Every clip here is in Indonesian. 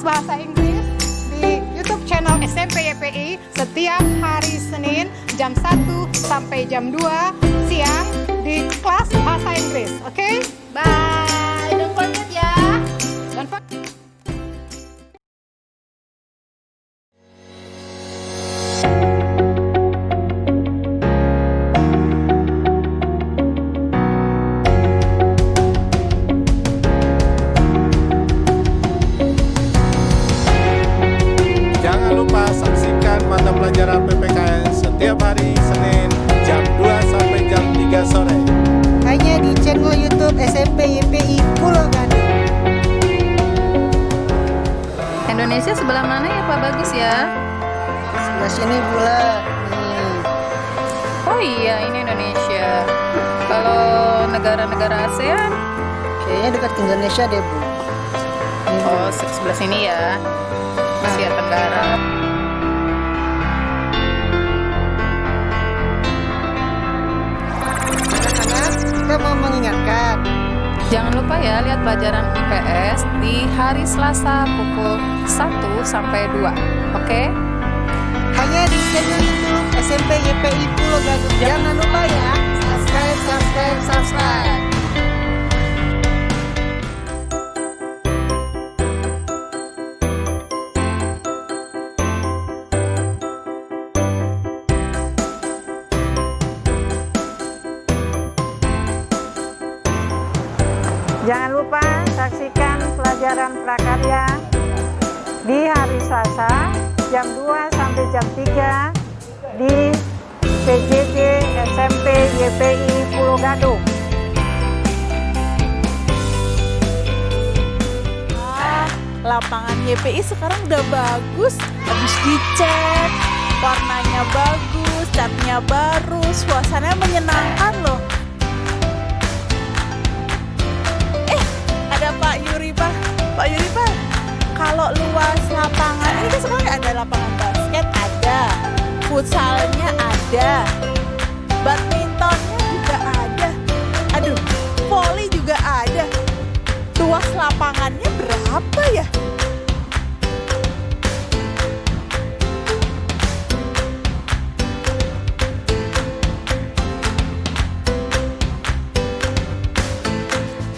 kelas bahasa Inggris di YouTube channel SMP YPI setiap hari Senin jam 1 sampai jam 2 siang di kelas bahasa Inggris. Oke? Bye. Don't forget ya. Don't forget. Mata pelajaran PPKN setiap hari Senin jam 2 sampai jam 3 sore. Hanya di channel YouTube SMP YPI Pulau Gadung. Indonesia sebelah mana ya Pak Bagus ya? Sebelah sini pula. Nih. Oh iya, ini Indonesia. Kalau negara-negara ASEAN? Kayaknya dekat ke Indonesia deh, Bu. Oh, sebelah sini ya. Asia Tenggara. Kita mau mengingatkan, Jangan lupa ya lihat pelajaran IPS di hari Selasa pukul 1 sampai 2. Oke? hanya di channel YouTube SMP YPI Pulau Gadung. Jangan lupa ya, subscribe. Jangan lupa saksikan pelajaran prakarya di hari Selasa jam 2 sampai jam 3 di PJJ SMP YPI Pulau Gadung. Lapangan YPI sekarang udah bagus, habis dicat, warnanya bagus, catnya baru, suasananya menyenangkan loh. Ada Pak Yuri Pak, kalau luas lapangan ini kan sekarang ada lapangan basket, ada futsalnya, ada badmintonnya juga ada, aduh, voli juga ada. Luas lapangannya berapa ya?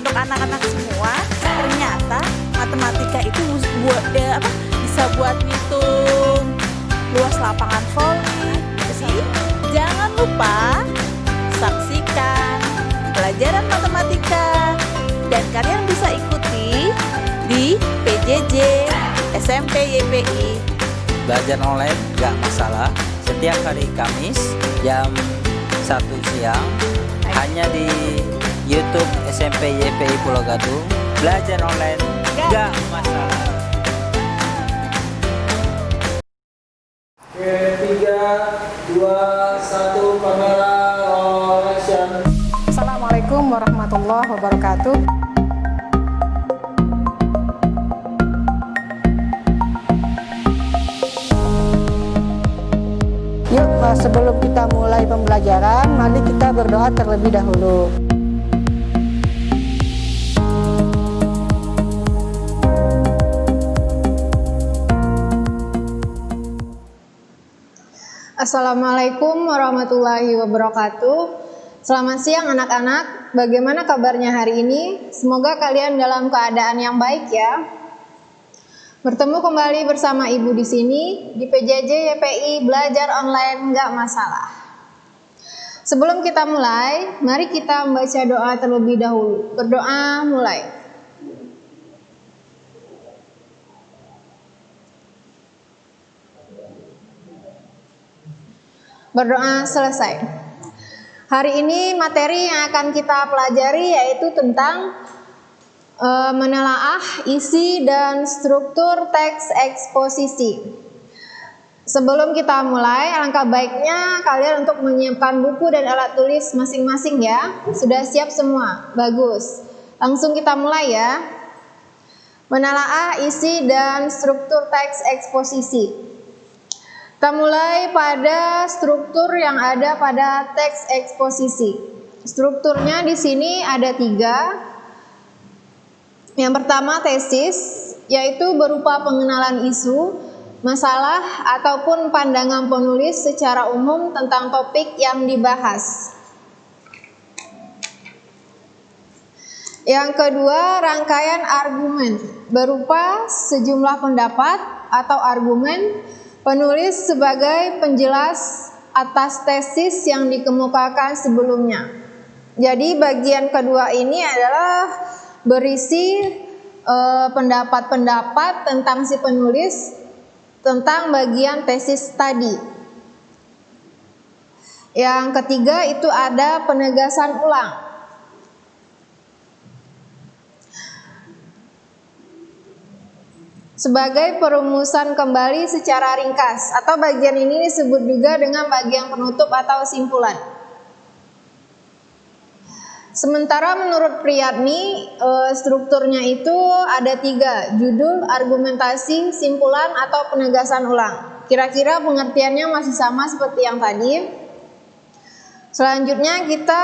Untuk anak-anak semua, ternyata matematika itu bisa buat ngitung luas lapangan voli. Jadi jangan lupa saksikan pelajaran matematika dan kalian bisa ikuti di PJJ SMP YPI. Belajar online gak masalah, setiap hari Kamis jam 1 siang hanya di YouTube SMP YPI Pulau Gadung. Belajar online gak masalah. Oke, 3, 2, 1, kamera roll action. Assalamualaikum warahmatullahi wabarakatuh. Yuk, sebelum kita mulai pembelajaran, mari kita berdoa terlebih dahulu. Assalamualaikum warahmatullahi wabarakatuh. Selamat siang anak-anak, bagaimana kabarnya hari ini? Semoga kalian dalam keadaan yang baik ya. Bertemu kembali bersama Ibu di sini di PJJ YPI Belajar Online Nggak Masalah. Sebelum kita mulai, mari kita membaca doa terlebih dahulu. Berdoa mulai. Berdoa selesai. Hari ini materi yang akan kita pelajari yaitu tentang menelaah isi dan struktur teks eksposisi. Sebelum kita mulai, alangkah baiknya kalian untuk menyiapkan buku dan alat tulis masing-masing ya. Sudah siap semua? Bagus. Langsung kita mulai ya. Menelaah isi dan struktur teks eksposisi. Kita mulai pada struktur yang ada pada teks eksposisi. Strukturnya di sini ada 3. Yang pertama tesis, yaitu berupa pengenalan isu, masalah, ataupun pandangan penulis secara umum tentang topik yang dibahas. Yang kedua, rangkaian argumen berupa sejumlah pendapat atau argumen penulis sebagai penjelas atas tesis yang dikemukakan sebelumnya. Jadi bagian kedua ini adalah berisi pendapat-pendapat tentang si penulis tentang bagian tesis tadi. Yang ketiga itu ada penegasan ulang. Sebagai perumusan kembali secara ringkas, atau bagian ini disebut juga dengan bagian penutup atau simpulan. Sementara menurut Priyatni, strukturnya itu ada 3, judul, argumentasi, simpulan, atau penegasan ulang. Kira-kira pengertiannya masih sama seperti yang tadi. Selanjutnya kita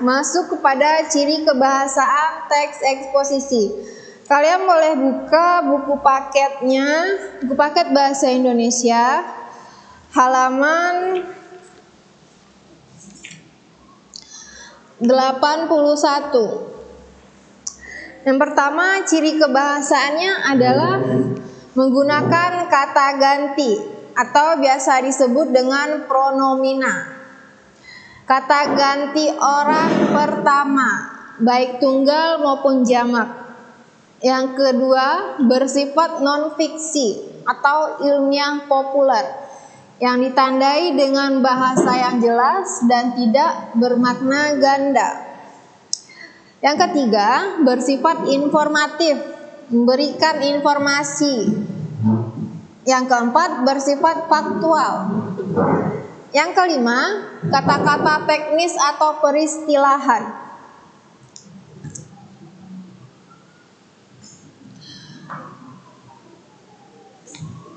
masuk kepada ciri kebahasaan teks eksposisi. Kalian boleh buka buku paketnya, buku paket bahasa Indonesia, halaman 81. Yang pertama, ciri kebahasaannya adalah menggunakan kata ganti atau biasa disebut dengan pronomina. Kata ganti orang pertama, baik tunggal maupun jamak. Yang kedua, bersifat non-fiksi atau ilmiah populer yang ditandai dengan bahasa yang jelas dan tidak bermakna ganda. Yang ketiga, bersifat informatif, memberikan informasi. Yang keempat, bersifat faktual. Yang kelima, kata-kata teknis atau peristilahan.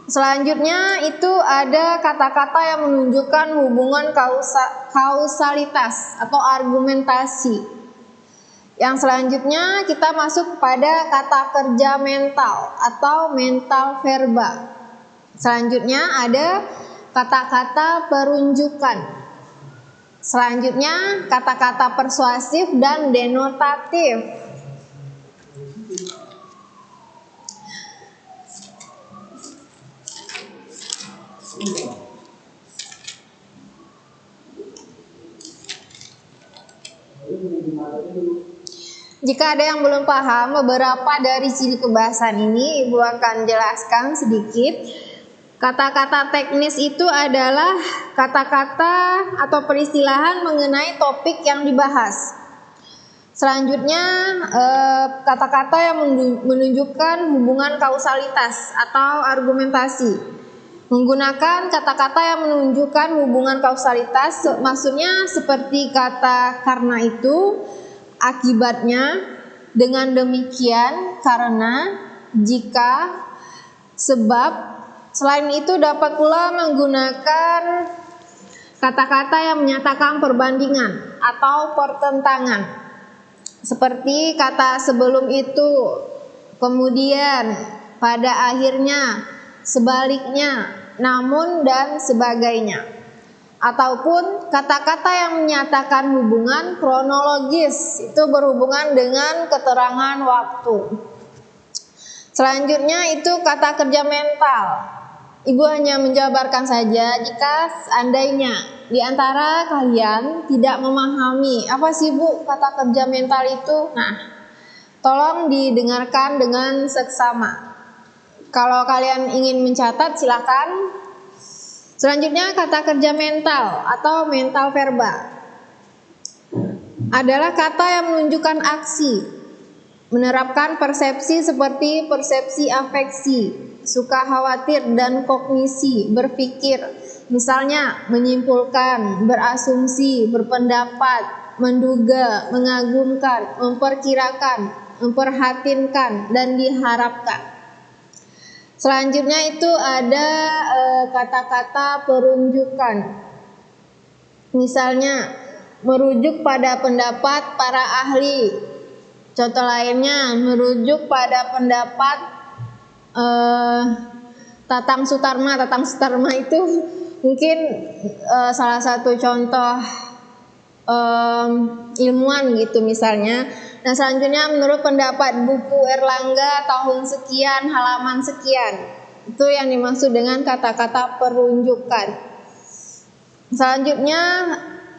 Selanjutnya itu ada kata-kata yang menunjukkan hubungan kausalitas atau argumentasi. Yang selanjutnya kita masuk pada kata kerja mental atau mental verba. Selanjutnya ada kata-kata perunjukan. Selanjutnya kata-kata persuasif dan denotatif. Jika ada yang belum paham beberapa dari ciri kebahasaan ini, Ibu akan jelaskan sedikit. Kata-kata teknis itu adalah kata-kata atau peristilahan mengenai topik yang dibahas. Selanjutnya kata-kata yang menunjukkan hubungan kausalitas atau argumentasi. Menggunakan kata-kata yang menunjukkan hubungan kausalitas, maksudnya seperti kata karena itu, akibatnya, dengan demikian, karena, jika, sebab. Selain itu dapat pula menggunakan kata-kata yang menyatakan perbandingan atau pertentangan. Seperti kata sebelum itu, kemudian, pada akhirnya, sebaliknya, namun, dan sebagainya. Ataupun kata-kata yang menyatakan hubungan kronologis, itu berhubungan dengan keterangan waktu. Selanjutnya itu kata kerja mental. Ibu hanya menjabarkan saja jika seandainya di antara kalian tidak memahami apa sih Bu kata kerja mental itu. Nah, tolong didengarkan dengan seksama. Kalau kalian ingin mencatat silakan. Selanjutnya kata kerja mental atau mental verba adalah kata yang menunjukkan aksi, menerapkan persepsi seperti persepsi afeksi, suka khawatir dan kognisi, berpikir, misalnya menyimpulkan, berasumsi, berpendapat, menduga, mengagumkan, memperkirakan, memperhatinkan, dan diharapkan. Selanjutnya itu ada kata-kata perunjukan. Misalnya merujuk pada pendapat para ahli. Contoh lainnya merujuk pada pendapat Tatang Sutarma. Tatang Sutarma itu mungkin salah satu contoh ilmuwan gitu misalnya. Nah selanjutnya menurut pendapat buku Erlangga tahun sekian halaman sekian, itu yang dimaksud dengan kata-kata perunjukan. Selanjutnya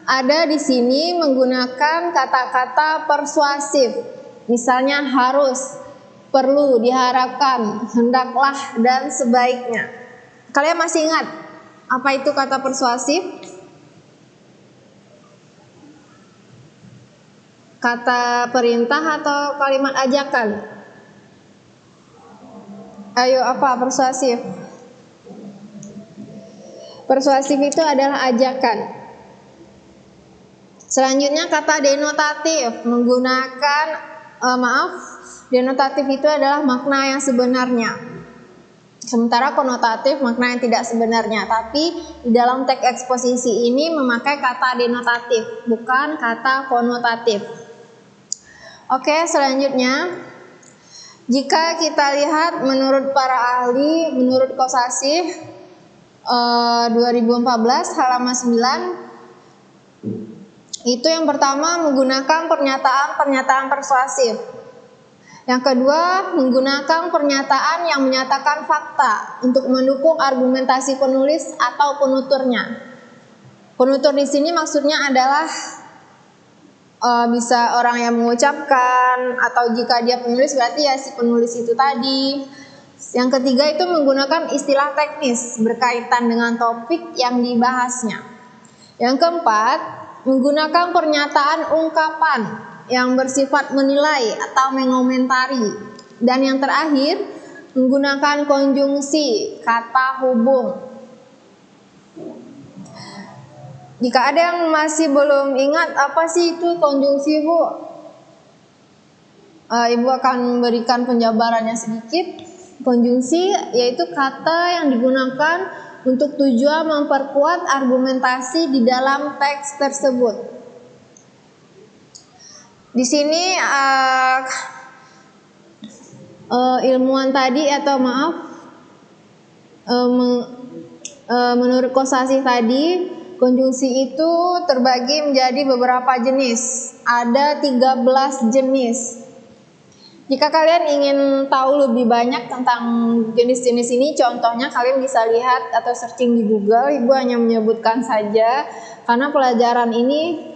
ada di sini menggunakan kata-kata persuasif, misalnya harus, perlu, diharapkan, hendaklah, dan sebaiknya. Kalian masih ingat apa itu kata persuasif? Kata perintah atau kalimat ajakan? Ayo, apa persuasif? Persuasif itu adalah ajakan. Selanjutnya kata denotatif, menggunakan denotatif itu adalah makna yang sebenarnya. Sementara konotatif makna yang tidak sebenarnya. Tapi di dalam teks eksposisi ini memakai kata denotatif, bukan kata konotatif. Oke, selanjutnya jika kita lihat menurut para ahli, menurut Kosasih 2014 halaman 9, itu yang pertama menggunakan pernyataan persuasif. Yang kedua menggunakan pernyataan yang menyatakan fakta untuk mendukung argumentasi penulis atau penuturnya. Penutur di sini maksudnya adalah bisa orang yang mengucapkan, atau jika dia penulis berarti ya si penulis itu tadi. Yang ketiga itu menggunakan istilah teknis berkaitan dengan topik yang dibahasnya. Yang keempat, menggunakan pernyataan ungkapan yang bersifat menilai atau mengomentari. Dan yang terakhir, menggunakan konjungsi kata hubung. Jika ada yang masih belum ingat apa sih itu konjungsi, Bu? Ibu akan memberikan penjabarannya sedikit. Konjungsi yaitu kata yang digunakan untuk tujuan memperkuat argumentasi di dalam teks tersebut. Di sini ilmuwan tadi menurut Kosasih tadi, konjungsi itu terbagi menjadi beberapa jenis. Ada 13 jenis. Jika kalian ingin tahu lebih banyak tentang jenis-jenis ini, contohnya kalian bisa lihat atau searching di Google. Ibu hanya menyebutkan saja karena pelajaran ini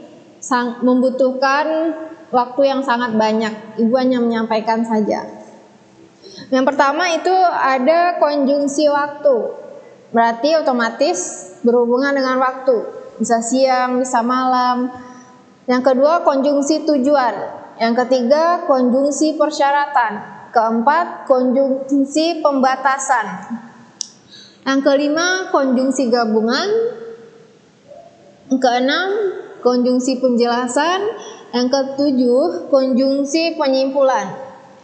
membutuhkan waktu yang sangat banyak. Ibu hanya menyampaikan saja. Yang pertama itu ada konjungsi waktu. Berarti otomatis berhubungan dengan waktu. Bisa siang, bisa malam. Yang kedua konjungsi tujuan. Yang ketiga, konjungsi persyaratan. Keempat, konjungsi pembatasan. Yang kelima, konjungsi gabungan. Yang keenam, konjungsi penjelasan. Yang ketujuh, konjungsi penyimpulan.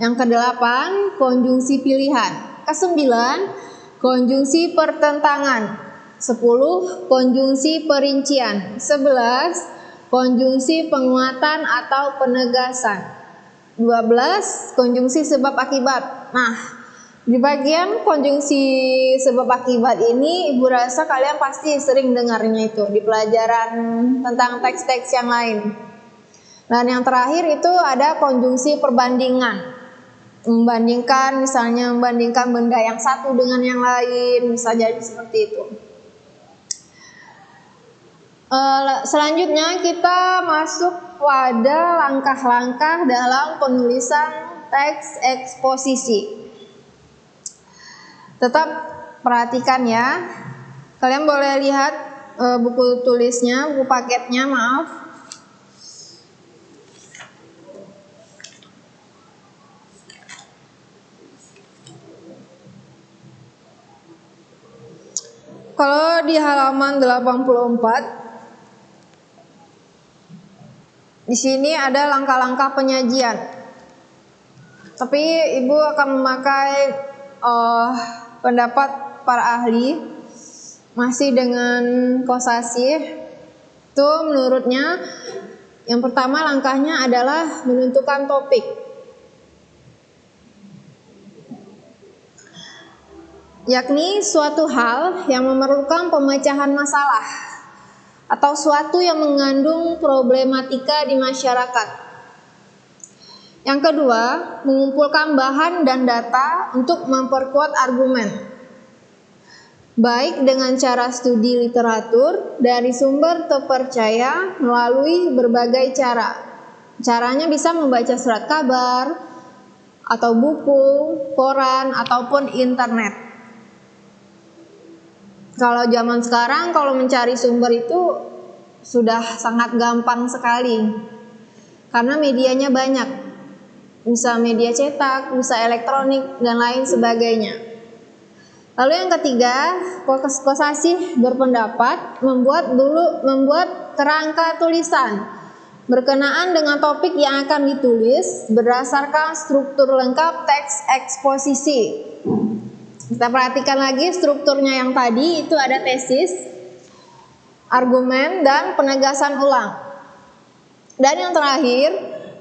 Yang kedelapan, konjungsi pilihan. Kesembilan, konjungsi pertentangan. 10, konjungsi perincian. 11, konjungsi penguatan atau penegasan. 12, konjungsi sebab akibat. Nah, di bagian konjungsi sebab akibat ini Ibu rasa kalian pasti sering dengarnya itu di pelajaran tentang teks-teks yang lain. Dan yang terakhir itu ada konjungsi perbandingan. Membandingkan, misalnya membandingkan benda yang satu dengan yang lain, bisa jadi seperti itu. Selanjutnya kita masuk pada langkah-langkah dalam penulisan teks eksposisi. Tetap perhatikan ya. Kalian boleh lihat buku tulisnya, buku paketnya, maaf. Kalau di halaman 84, di sini ada langkah-langkah penyajian. Tapi Ibu akan memakai pendapat para ahli masih dengan Kosasih. Itu menurutnya yang pertama langkahnya adalah menentukan topik. yakni suatu hal yang memerlukan pemecahan masalah atau suatu yang mengandung problematika di masyarakat. Yang kedua, mengumpulkan bahan dan data untuk memperkuat argumen, baik dengan cara studi literatur dari sumber terpercaya melalui berbagai cara. Caranya bisa membaca surat kabar, atau buku, koran, ataupun internet. Kalau zaman sekarang, kalau mencari sumber itu sudah sangat gampang sekali, karena medianya banyak. Bisa media cetak, bisa elektronik, dan lain sebagainya. Lalu yang ketiga, Kosasih berpendapat membuat kerangka tulisan berkenaan dengan topik yang akan ditulis berdasarkan struktur lengkap teks eksposisi. Kita perhatikan lagi strukturnya yang tadi, itu ada tesis, argumen, dan penegasan ulang. Dan yang terakhir,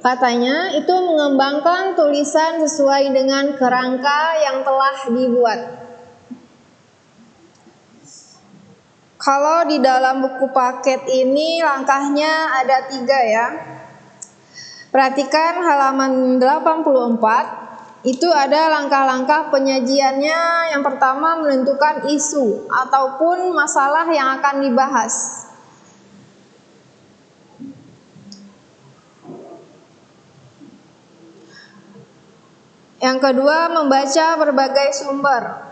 katanya itu mengembangkan tulisan sesuai dengan kerangka yang telah dibuat. Kalau di dalam buku paket ini langkahnya ada 3 ya. Perhatikan halaman 84, itu ada langkah-langkah penyajiannya. Yang pertama, menentukan isu ataupun masalah yang akan dibahas. Yang kedua, membaca berbagai sumber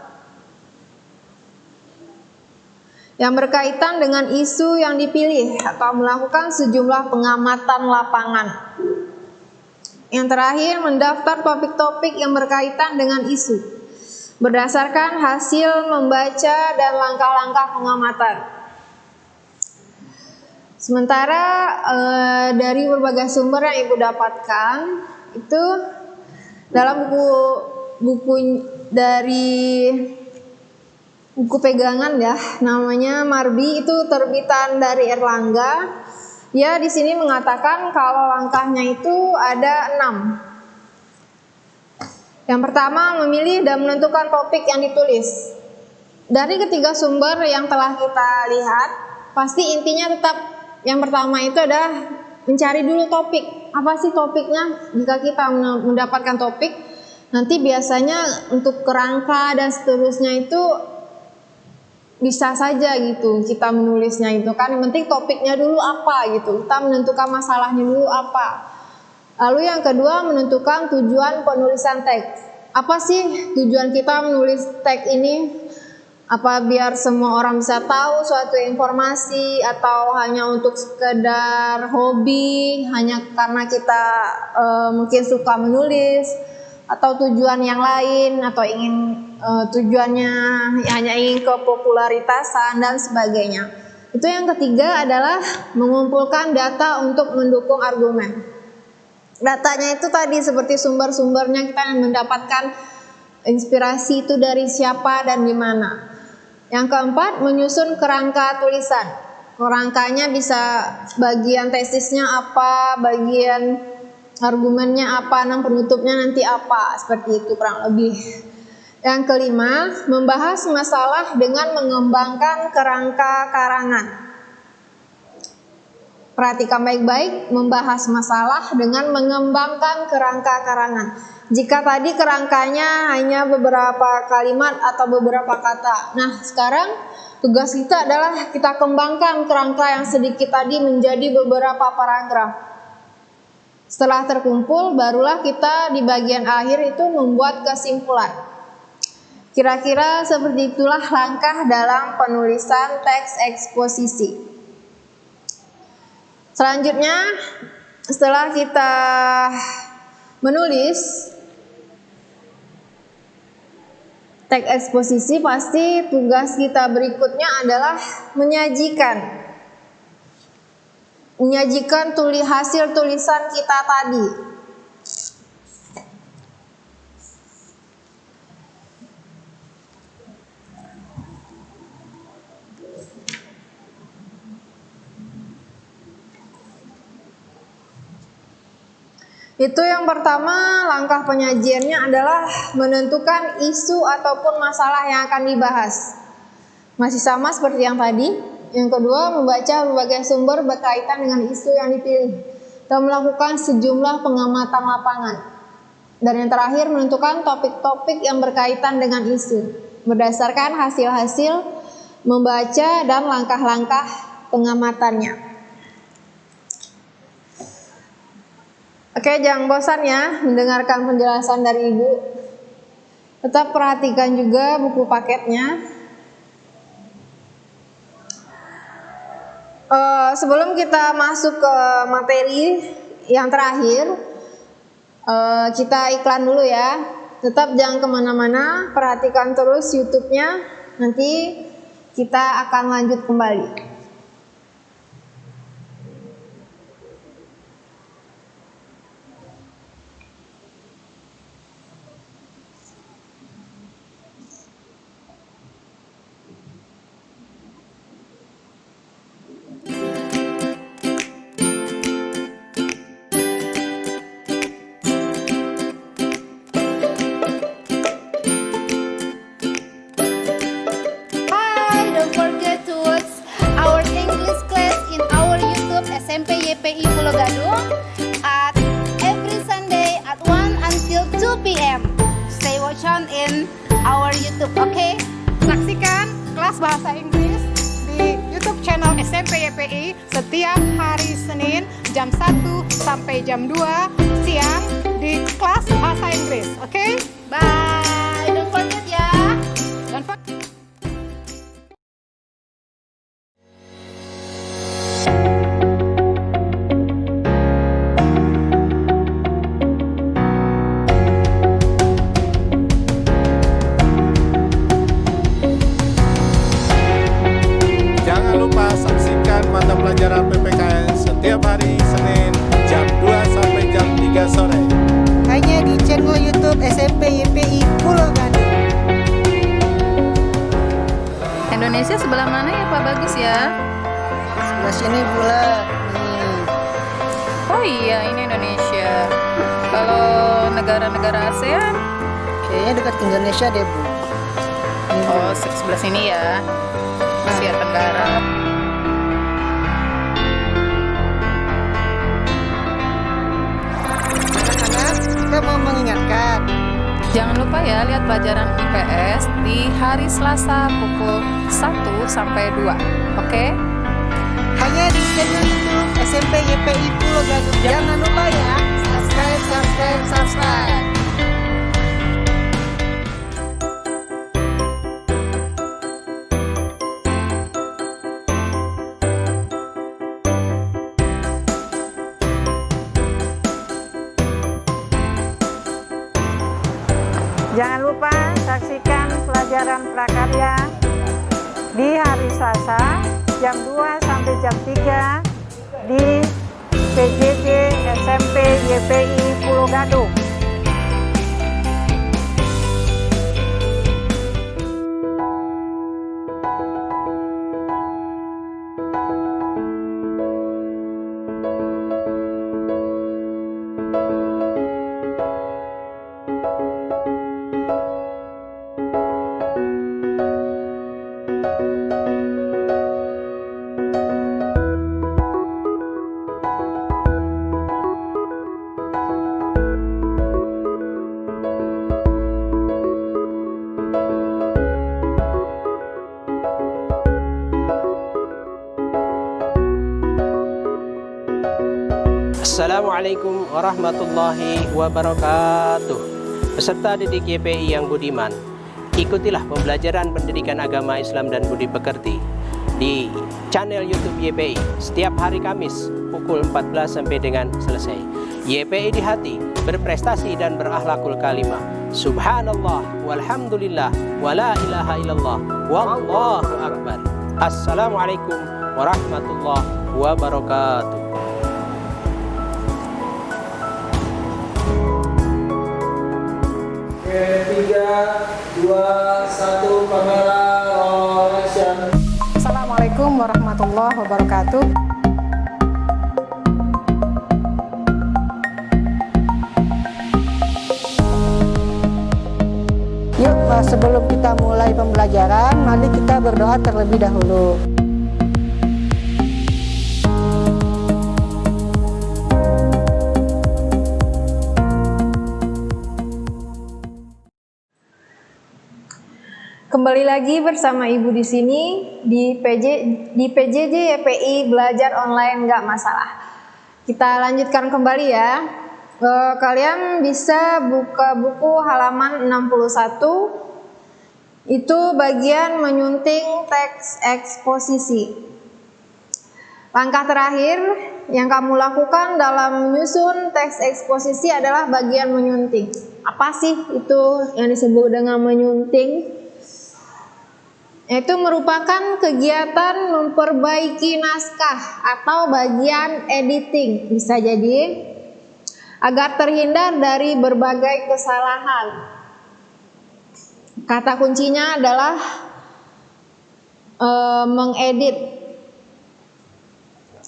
yang berkaitan dengan isu yang dipilih atau melakukan sejumlah pengamatan lapangan. Yang terakhir, mendaftar topik-topik yang berkaitan dengan isu berdasarkan hasil membaca dan langkah-langkah pengamatan. Sementara dari berbagai sumber yang Ibu dapatkan itu dalam buku pegangan ya, namanya Marbi, itu terbitan dari Erlangga. Ya, di sini mengatakan kalau langkahnya itu ada 6. Yang pertama, memilih dan menentukan topik yang ditulis. Dari ketiga sumber yang telah kita lihat, pasti intinya tetap yang pertama itu adalah mencari dulu topik. Apa sih topiknya? Jika kita mendapatkan topik, nanti biasanya untuk kerangka dan seterusnya itu bisa saja gitu kita menulisnya itu kan. Yang penting topiknya dulu apa gitu. Kita menentukan masalahnya dulu apa. Lalu yang kedua, menentukan tujuan penulisan teks. Apa sih tujuan kita menulis teks ini? Apa biar semua orang bisa tahu suatu informasi, atau hanya untuk sekedar hobi, hanya karena kita mungkin suka menulis, atau tujuan yang lain, atau tujuannya hanya ingin kepopularitasan dan sebagainya. Itu yang ketiga adalah mengumpulkan data untuk mendukung argumen. Datanya itu tadi seperti sumber-sumbernya, kita mendapatkan inspirasi itu dari siapa dan di mana. Yang keempat, menyusun kerangka tulisan. Kerangkanya bisa bagian tesisnya apa, bagian argumennya apa, dan penutupnya nanti apa, seperti itu kurang lebih. Yang kelima, membahas masalah dengan mengembangkan kerangka karangan. Perhatikan baik-baik, membahas masalah dengan mengembangkan kerangka karangan. Jika tadi kerangkanya hanya beberapa kalimat atau beberapa kata. Nah, sekarang tugas kita adalah kita kembangkan kerangka yang sedikit tadi menjadi beberapa paragraf. Setelah terkumpul, barulah kita di bagian akhir itu membuat kesimpulan. Kira-kira seperti itulah langkah dalam penulisan teks eksposisi. Selanjutnya, setelah kita menulis teks eksposisi, pasti tugas kita berikutnya adalah menyajikan hasil tulisan kita tadi. Itu yang pertama, langkah penyajiannya adalah menentukan isu ataupun masalah yang akan dibahas. Masih sama seperti yang tadi. Yang kedua, membaca berbagai sumber berkaitan dengan isu yang dipilih dan melakukan sejumlah pengamatan lapangan. Dan yang terakhir, menentukan topik-topik yang berkaitan dengan isu berdasarkan hasil-hasil membaca dan langkah-langkah pengamatannya. Oke, jangan bosan ya mendengarkan penjelasan dari Ibu. Tetap perhatikan juga buku paketnya. Sebelum kita masuk ke materi yang terakhir, kita iklan dulu ya. Tetap jangan kemana-mana, perhatikan terus YouTube-nya. Nanti kita akan lanjut kembali. SMP YPI Pulau Gadung at every Sunday at 1 until 2 p.m. Stay watch on in our YouTube, okay? Saksikan kelas bahasa Inggris di YouTube channel SMP YPI setiap hari Senin jam 1 sampai jam 2 siang di kelas bahasa Inggris, oke? Bye, don't forget ya. Don't forget. Mata pelajaran PPKN setiap hari Senin jam 2 sampai jam 3 sore. Hanya di channel YouTube SMP YPI Pulau Gadung. Indonesia sebelah mana ya Pak Bagus ya? Sebelah sini pula. Nih. Oh iya, ini Indonesia. Kalau negara-negara ASEAN? Kayaknya dekat ke Indonesia deh, Bu. Oh, sebelah sini ya. Asia Tenggara. Kita mau mengingatkan, Jangan lupa ya lihat pelajaran IPS di hari Selasa pukul 1 sampai 2. Oke? hanya di channel YouTube SMP YPI Pulau Gadung. Jangan lupa ya, subscribe. Jangan lupa saksikan pelajaran prakarya di hari Selasa jam 2 sampai jam 3 di PJJ SMP YPI Pulau Gadung. Assalamualaikum warahmatullahi wabarakatuh. Peserta didik YPI yang budiman, ikutilah pembelajaran pendidikan agama Islam dan budi pekerti di channel YouTube YPI setiap hari Kamis pukul 14 sampai dengan selesai. YPI di hati, berprestasi dan berakhlakul kalimah. Subhanallah walhamdulillah wala ilaha illallah wallahu akbar. Assalamualaikum warahmatullahi wabarakatuh. 3, 2, 1, kamera roll action. Assalamualaikum warahmatullahi wabarakatuh. sebelum kita mulai pembelajaran, mari kita berdoa terlebih dahulu. Kembali lagi bersama Ibu di sini di PJJ YPI Belajar Online Nggak Masalah. Kita lanjutkan kembali ya. Kalian bisa buka buku halaman 61. Itu bagian menyunting teks eksposisi. Langkah terakhir yang kamu lakukan dalam menyusun teks eksposisi adalah bagian menyunting. Apa sih itu yang disebut dengan menyunting? Itu merupakan kegiatan memperbaiki naskah atau bagian editing, bisa jadi agar terhindar dari berbagai kesalahan. Kata kuncinya adalah mengedit,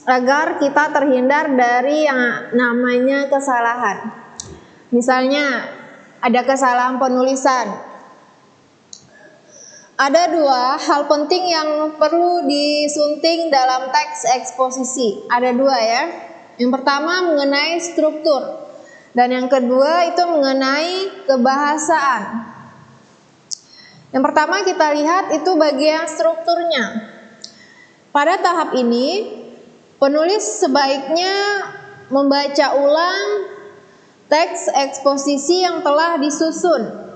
agar kita terhindar dari yang namanya kesalahan. Misalnya ada kesalahan penulisan. Ada dua hal penting yang perlu disunting dalam teks eksposisi. Ada dua ya. Yang pertama mengenai struktur. Dan yang kedua itu mengenai kebahasaan. Yang pertama kita lihat itu bagian strukturnya. Pada tahap ini, penulis sebaiknya membaca ulang teks eksposisi yang telah disusun.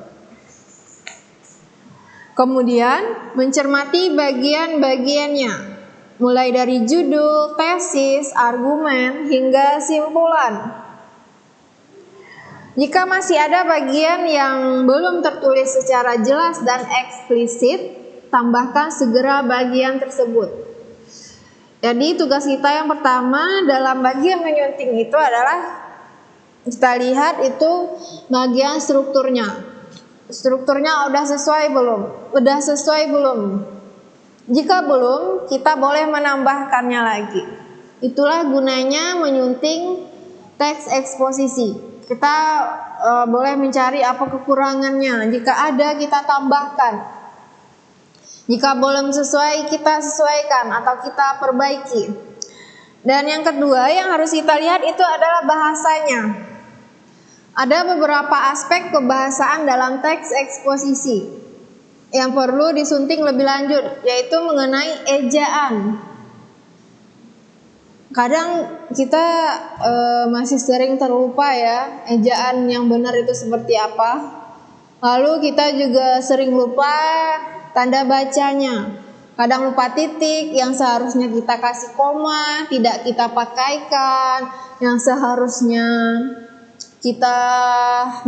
Kemudian mencermati bagian-bagiannya, mulai dari judul, tesis, argumen, hingga simpulan. Jika masih ada bagian yang belum tertulis secara jelas dan eksplisit, tambahkan segera bagian tersebut. Jadi tugas kita yang pertama dalam bagian menyunting itu adalah kita lihat itu bagian strukturnya. Strukturnya udah sesuai belum? Udah sesuai belum? Jika belum, kita boleh menambahkannya lagi. Itulah gunanya menyunting teks eksposisi. Kita boleh mencari apa kekurangannya. Jika ada, kita tambahkan. Jika belum sesuai, kita sesuaikan atau kita perbaiki. Dan yang kedua yang harus kita lihat itu adalah bahasanya. Ada beberapa aspek kebahasaan dalam teks eksposisi yang perlu disunting lebih lanjut, yaitu mengenai ejaan. Kadang kita masih sering terlupa ya, ejaan yang benar itu seperti apa. Lalu kita juga sering lupa tanda bacanya. Kadang lupa titik yang seharusnya kita kasih koma, tidak kita pakaikan, yang seharusnya kita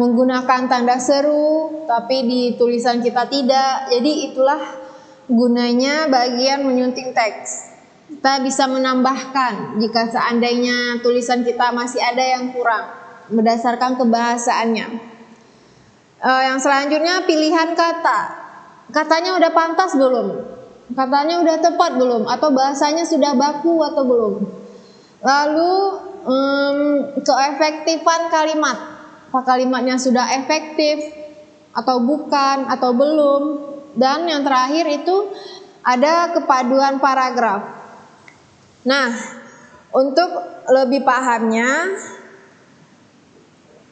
menggunakan tanda seru, tapi di tulisan kita tidak. Jadi itulah gunanya bagian menyunting teks. Kita bisa menambahkan jika seandainya tulisan kita masih ada yang kurang berdasarkan kebahasaannya. Yang selanjutnya pilihan kata. Katanya udah pantas belum? Katanya udah tepat belum? Atau bahasanya sudah baku atau belum? Lalu keefektifan kalimat. Apa kalimatnya sudah efektif atau bukan atau belum? Dan yang terakhir itu ada kepaduan paragraf. Nah, untuk lebih pahamnya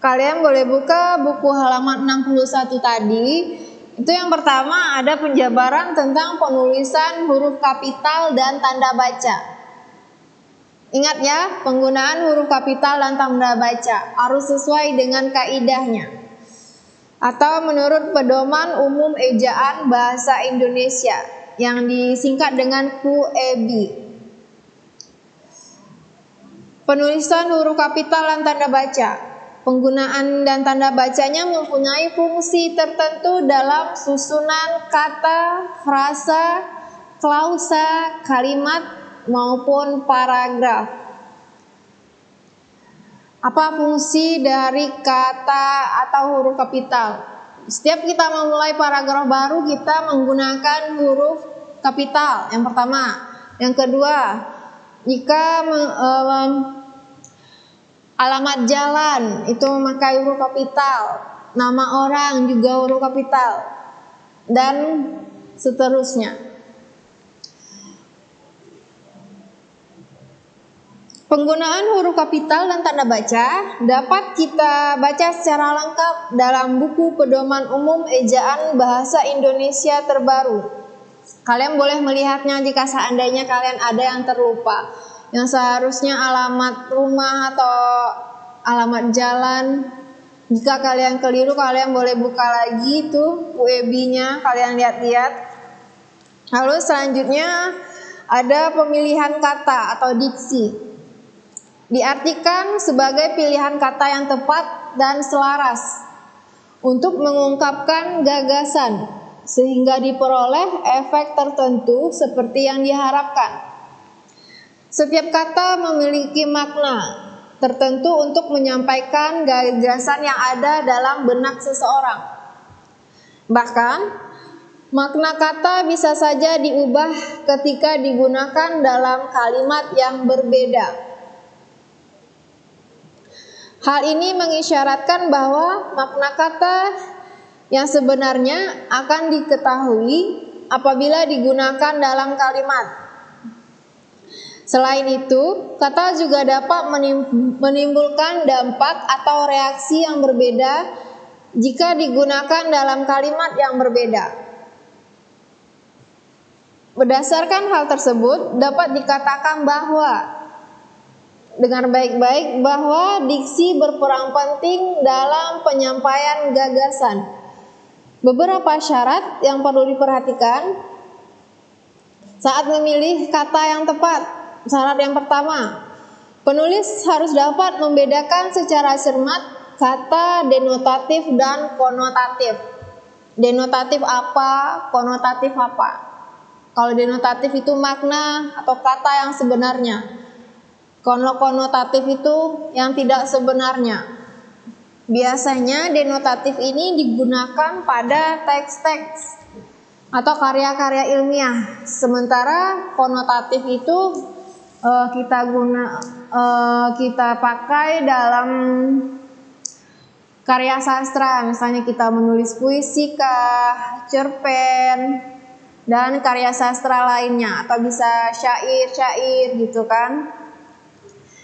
kalian boleh buka buku halaman 61 tadi. Itu yang pertama ada penjabaran tentang penulisan huruf kapital dan tanda baca. Ingat ya, penggunaan huruf kapital dan tanda baca harus sesuai dengan kaidahnya atau menurut pedoman umum ejaan bahasa Indonesia yang disingkat dengan QEB. Penulisan huruf kapital dan tanda baca. Penggunaan dan tanda bacanya mempunyai fungsi tertentu dalam susunan kata, frasa, klausa, kalimat maupun paragraf. Apa fungsi dari kata atau huruf kapital? Setiap kita memulai paragraf baru, kita menggunakan huruf kapital yang pertama. Yang kedua, jika alamat jalan itu memakai huruf kapital, nama orang juga huruf kapital. dan seterusnya. Penggunaan huruf kapital dan tanda baca dapat kita baca secara lengkap dalam buku Pedoman Umum Ejaan Bahasa Indonesia terbaru. Kalian boleh melihatnya jika seandainya kalian ada yang terlupa, yang seharusnya alamat rumah atau alamat jalan. Jika kalian keliru, kalian boleh buka lagi itu UEB-nya, kalian lihat-lihat. Lalu selanjutnya ada pemilihan kata atau diksi. Diartikan sebagai pilihan kata yang tepat dan selaras untuk mengungkapkan gagasan sehingga diperoleh efek tertentu seperti yang diharapkan. Setiap kata memiliki makna tertentu untuk menyampaikan gagasan yang ada dalam benak seseorang. Bahkan, makna kata bisa saja diubah ketika digunakan dalam kalimat yang berbeda. Hal ini mengisyaratkan bahwa makna kata yang sebenarnya akan diketahui apabila digunakan dalam kalimat. Selain itu, kata juga dapat menimbulkan dampak atau reaksi yang berbeda jika digunakan dalam kalimat yang berbeda. Berdasarkan hal tersebut, dapat dikatakan bahwa dengar baik-baik bahwa diksi berperan penting dalam penyampaian gagasan. Beberapa syarat yang perlu diperhatikan saat memilih kata yang tepat. Syarat yang pertama, penulis harus dapat membedakan secara cermat kata denotatif dan konotatif. Denotatif apa, konotatif apa. Kalau denotatif itu makna atau kata yang sebenarnya. Konotatif itu yang tidak sebenarnya. Biasanya denotatif ini digunakan pada teks-teks atau karya-karya ilmiah. Sementara konotatif itu kita pakai dalam karya sastra. Misalnya kita menulis puisi kah, cerpen, dan karya sastra lainnya, atau bisa syair-syair gitu kan.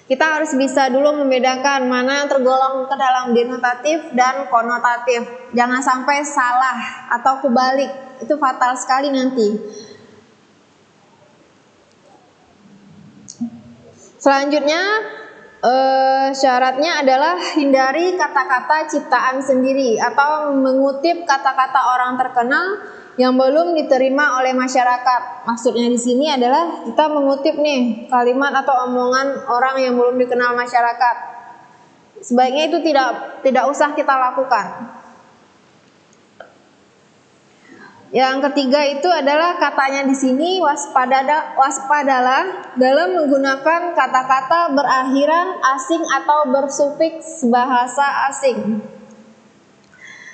Kita harus bisa dulu membedakan mana yang tergolong ke dalam denotatif dan konotatif. Jangan sampai salah atau kebalik, itu fatal sekali nanti. Selanjutnya syaratnya adalah hindari kata-kata ciptaan sendiri atau mengutip kata-kata orang terkenal yang belum diterima oleh masyarakat. Maksudnya di sini adalah kita mengutip nih kalimat atau omongan orang yang belum dikenal masyarakat. Sebaiknya itu tidak usah kita lakukan. Yang ketiga itu adalah katanya di sini waspadalah dalam menggunakan kata-kata berakhiran asing atau bersufiks bahasa asing.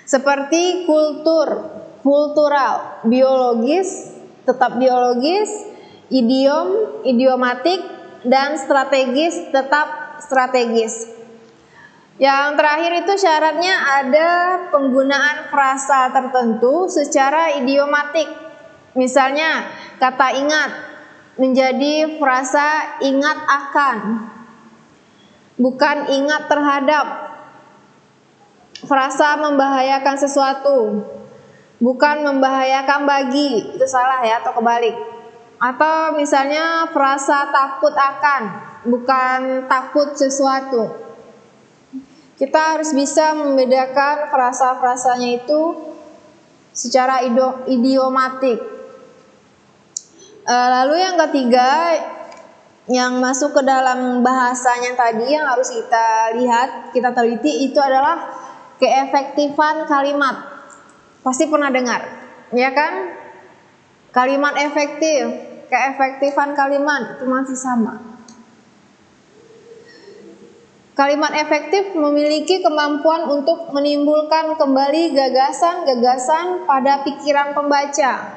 Seperti kultural, biologis, tetap biologis, idiom, idiomatik, dan strategis, tetap strategis. Yang terakhir itu syaratnya ada penggunaan frasa tertentu secara idiomatik. Misalnya kata ingat menjadi frasa ingat akan, bukan ingat terhadap. Frasa membahayakan sesuatu, bukan membahayakan bagi, itu salah ya atau kebalik. Atau misalnya frasa takut akan, bukan takut sesuatu. Kita harus bisa membedakan frasa-frasanya itu secara idiomatik. Lalu yang ketiga yang masuk ke dalam bahasanya tadi yang harus kita lihat, kita teliti itu adalah keefektifan kalimat. Pasti pernah dengar, ya kan? Kalimat efektif, keefektifan kalimat itu masih sama. Kalimat efektif memiliki kemampuan untuk menimbulkan kembali gagasan-gagasan pada pikiran pembaca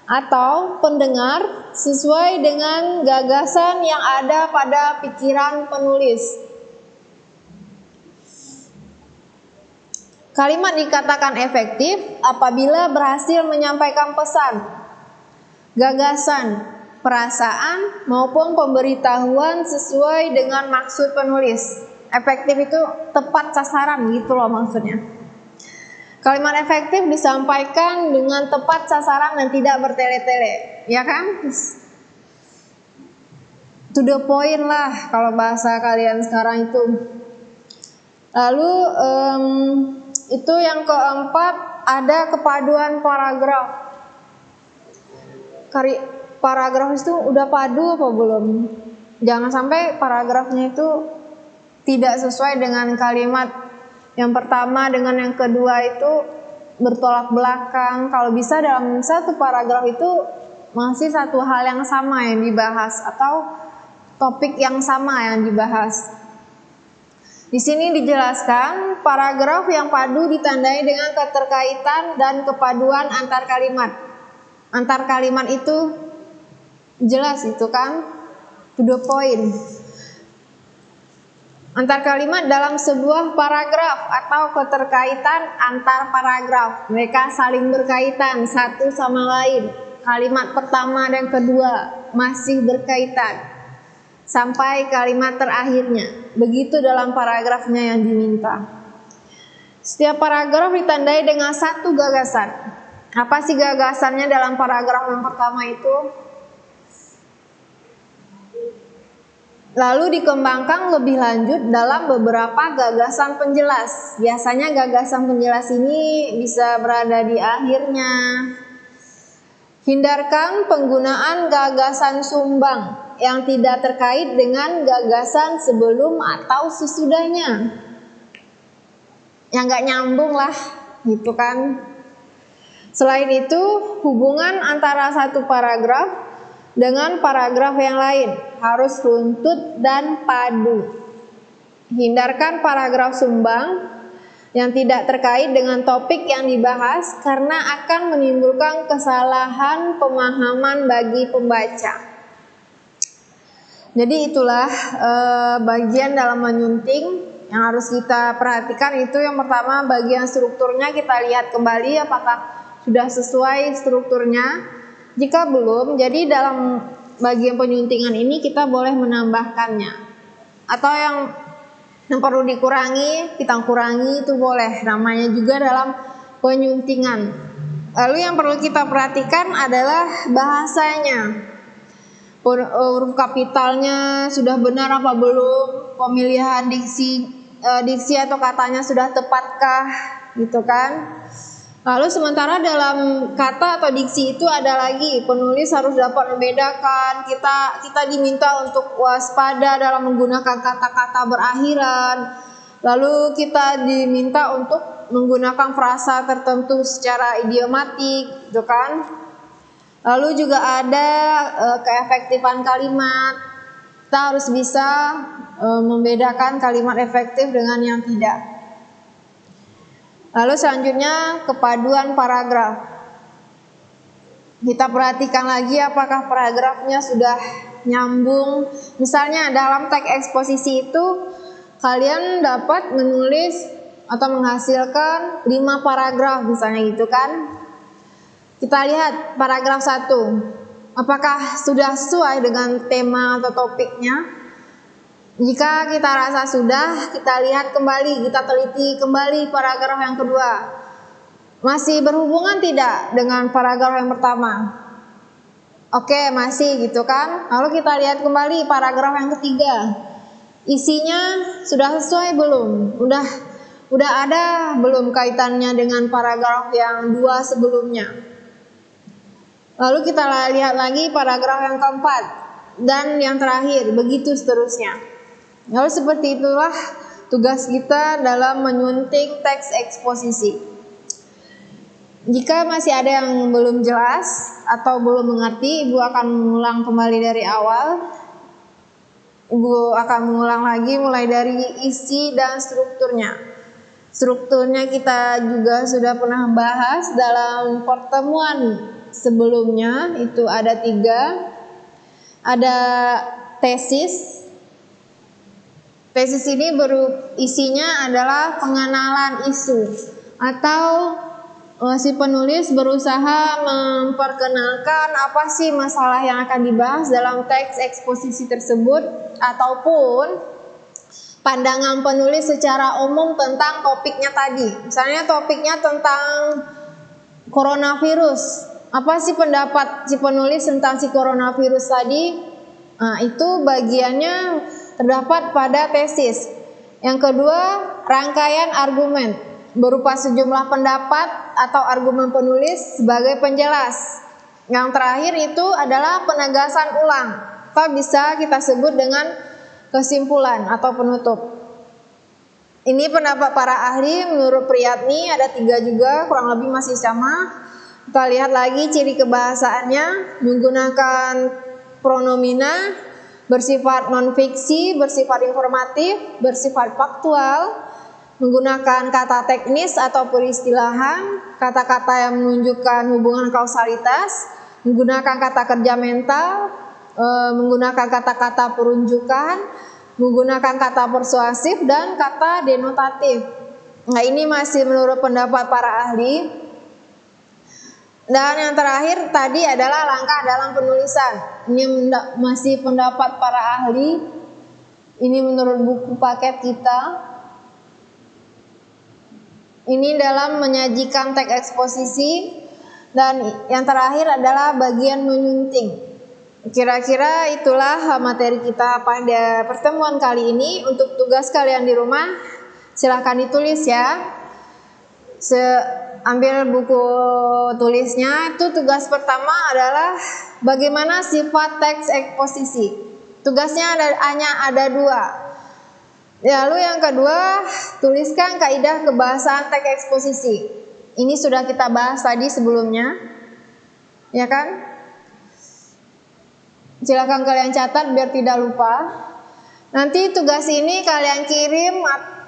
atau pendengar sesuai dengan gagasan yang ada pada pikiran penulis. Kalimat dikatakan efektif apabila berhasil menyampaikan pesan, gagasan, perasaan, maupun pemberitahuan sesuai dengan maksud penulis. Efektif itu tepat sasaran gitu loh maksudnya. Kalimat efektif disampaikan dengan tepat sasaran dan tidak bertele-tele, ya kan? To the point lah kalau bahasa kalian sekarang itu. Lalu itu yang keempat, ada kepaduan paragraf. Paragraf itu udah padu apa belum? Jangan sampai paragrafnya itu tidak sesuai dengan kalimat yang pertama dengan yang kedua itu bertolak belakang. Kalau bisa dalam satu paragraf itu masih satu hal yang sama yang dibahas atau topik yang sama yang dibahas. Di sini dijelaskan paragraf yang padu ditandai dengan keterkaitan dan kepaduan antar kalimat. Antar kalimat itu jelas itu kan, to the point. Antar kalimat dalam sebuah paragraf atau keterkaitan antar paragraf. Mereka saling berkaitan satu sama lain. Kalimat pertama dan kedua masih berkaitan sampai kalimat terakhirnya. Begitu dalam paragrafnya yang diminta. Setiap paragraf ditandai dengan satu gagasan. Apa sih gagasannya dalam paragraf yang pertama itu? Lalu dikembangkan lebih lanjut dalam beberapa gagasan penjelas. Biasanya gagasan penjelas ini bisa berada di akhirnya. Hindarkan penggunaan gagasan sumbang yang tidak terkait dengan gagasan sebelum atau sesudahnya. Yang gak nyambung lah, gitu kan. Selain itu, hubungan antara satu paragraf dengan paragraf yang lain harus runtut dan padu. Hindarkan paragraf sumbang yang tidak terkait dengan topik yang dibahas karena akan menimbulkan kesalahan pemahaman bagi pembaca. Jadi itulah bagian dalam menyunting yang harus kita perhatikan. Itu yang pertama, bagian strukturnya kita lihat kembali apakah sudah sesuai strukturnya. Jika belum, jadi dalam bagian penyuntingan ini kita boleh menambahkannya. Atau yang perlu dikurangi, kita kurangi itu boleh. Namanya juga dalam penyuntingan. Lalu yang perlu kita perhatikan adalah bahasanya. Huruf kapitalnya sudah benar apa belum? Pemilihan diksi atau katanya sudah tepatkah? Gitu kan? Lalu sementara dalam kata atau diksi itu ada lagi penulis harus dapat membedakan. Kita diminta untuk waspada dalam menggunakan kata-kata berakhiran. Lalu kita diminta untuk menggunakan frasa tertentu secara idiomatik, gitu kan? Lalu juga ada keefektifan kalimat. Kita harus bisa membedakan kalimat efektif dengan yang tidak. Lalu selanjutnya kepaduan paragraf. Kita perhatikan lagi apakah paragrafnya sudah nyambung. Misalnya dalam teks eksposisi itu kalian dapat menulis atau menghasilkan 5 paragraf misalnya gitu kan. Kita lihat paragraf 1. Apakah sudah sesuai dengan tema atau topiknya? Jika kita rasa sudah, kita lihat kembali, kita teliti kembali paragraf yang kedua. Masih berhubungan tidak dengan paragraf yang pertama? Oke, masih gitu kan? Lalu kita lihat kembali paragraf yang ketiga. Isinya sudah sesuai belum? Udah ada belum kaitannya dengan paragraf yang 2 sebelumnya? Lalu kita lihat lagi paragraf yang keempat dan yang terakhir, begitu seterusnya. Lalu seperti itulah tugas kita dalam menyunting teks eksposisi. Jika masih ada yang belum jelas atau belum mengerti, Ibu akan mengulang kembali dari awal. Ibu akan mengulang lagi mulai dari isi dan strukturnya. Strukturnya kita juga sudah pernah bahas dalam pertemuan sebelumnya, itu ada 3. Ada tesis. Tesis ini isinya adalah pengenalan isu. atau si penulis berusaha memperkenalkan apa sih masalah yang akan dibahas dalam teks eksposisi tersebut, ataupun pandangan penulis secara umum tentang topiknya tadi. Misalnya topiknya tentang coronavirus, apa sih pendapat si penulis tentang si coronavirus tadi? Nah, itu bagiannya terdapat pada tesis. Yang kedua, rangkaian argumen berupa sejumlah pendapat atau argumen penulis sebagai penjelas. Yang terakhir itu adalah penegasan ulang, atau bisa kita sebut dengan kesimpulan atau penutup. Ini pendapat para ahli. Menurut Priyatni ada 3 juga, kurang lebih masih sama. Kita lihat lagi ciri kebahasaannya, menggunakan pronomina, bersifat non-fiksi, bersifat informatif, bersifat faktual, menggunakan kata teknis atau peristilahan, kata-kata yang menunjukkan hubungan kausalitas, menggunakan kata kerja mental, menggunakan kata-kata perunjukan, menggunakan kata persuasif, dan kata denotatif. Nah, ini masih menurut pendapat para ahli. Dan yang terakhir tadi adalah langkah dalam penulisan. Ini masih pendapat para ahli. Ini menurut buku paket kita. Ini dalam menyajikan teks eksposisi. Dan yang terakhir adalah bagian menyunting. Kira-kira itulah materi kita pada pertemuan kali ini. Untuk tugas kalian di rumah, silahkan ditulis ya. Ambil buku tulisnya. Itu tugas pertama adalah bagaimana sifat teks eksposisi. Tugasnya hanya ada 2. Lalu yang kedua, tuliskan kaidah kebahasaan teks eksposisi. Ini sudah kita bahas tadi sebelumnya, ya kan? Silakan kalian catat biar tidak lupa. Nanti tugas ini kalian kirim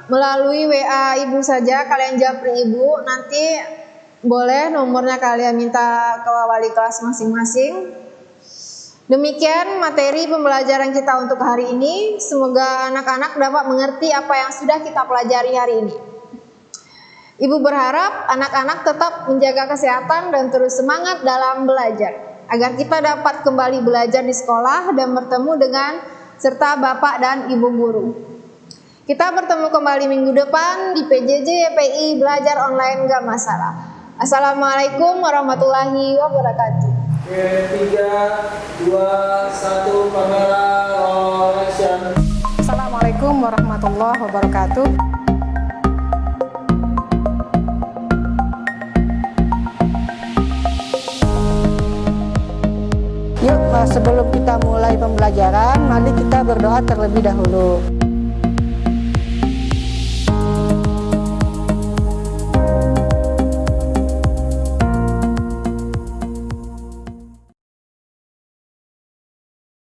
melalui WA ibu saja, kalian japri ibu. Nanti boleh nomornya kalian minta ke wali kelas masing-masing. Demikian materi pembelajaran kita untuk hari ini. Semoga anak-anak dapat mengerti apa yang sudah kita pelajari hari ini. Ibu berharap anak-anak tetap menjaga kesehatan dan terus semangat dalam belajar, agar kita dapat kembali belajar di sekolah dan bertemu dengan serta Bapak dan Ibu guru. Kita bertemu kembali minggu depan di PJJ YPI Belajar Online Gak Masalah. Assalamualaikum warahmatullahi wabarakatuh. 3, 2, 1, kamera roll action. Assalamualaikum warahmatullahi wabarakatuh. Yuk, sebelum kita mulai pembelajaran, mari kita berdoa terlebih dahulu.